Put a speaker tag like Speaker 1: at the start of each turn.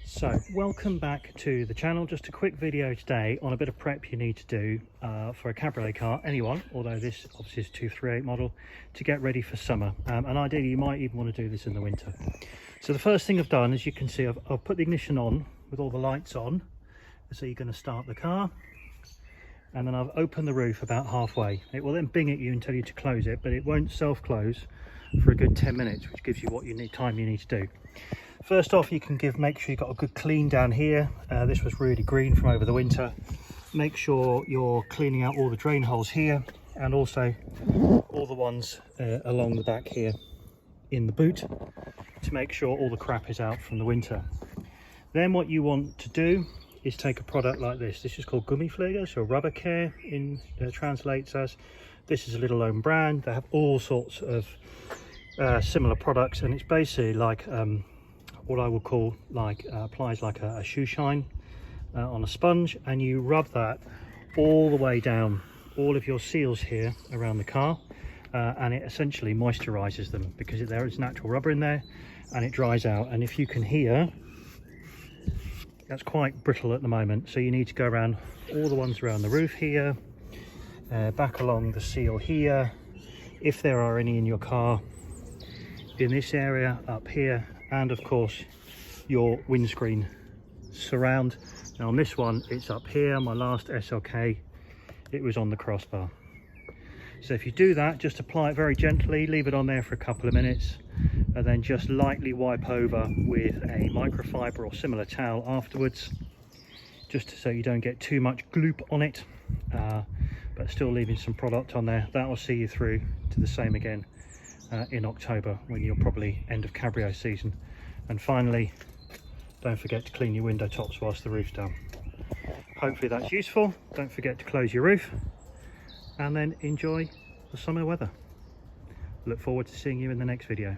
Speaker 1: So welcome back to the channel. Just a quick video today on a bit of prep you need to do for a cabriolet car, anyone, although this obviously is 238 model, to get ready for summer, and ideally you might even want to do this in the winter. So the first thing I've done, as you can see, I've put the ignition on with all the lights on. So you're going to start the car, and then I've opened the roof about halfway. It will then bing at you and tell you to close it, but it won't self-close for a good 10 minutes, which gives you what you need to do. First off, you can make sure you've got a good clean down here. This was really green from over the winter. Make sure you're cleaning out all the drain holes here, and also all the ones along the back here in the boot, to make sure all the crap is out from the winter. Then what you want to do is take a product like this. This is called Gummipflege, so rubber care in translates as. This is a little own brand. They have all sorts of similar products, and it's basically like what I would call applies like a shoe shine on a sponge, and you rub that all the way down all of your seals here around the car, and it essentially moisturizes them because there is natural rubber in there, and it dries out. And if you can hear, that's quite brittle at the moment, so you need to go around all the ones around the roof here, back along the seal here, if there are any in your car, in this area up here, and of course your windscreen surround. Now on this one it's up here. My last SLK, it was on the crossbar. So if you do that, just apply it very gently, leave it on there for a couple of minutes, and then just lightly wipe over with a microfiber or similar towel afterwards, just so you don't get too much gloop on it, but still leaving some product on there. That will see you through to the same again in October, when you're probably end of cabrio season. And finally, don't forget to clean your window tops whilst the roof's down. Hopefully that's useful. Don't forget to close your roof, and then enjoy the summer weather. Look forward to seeing you in the next video.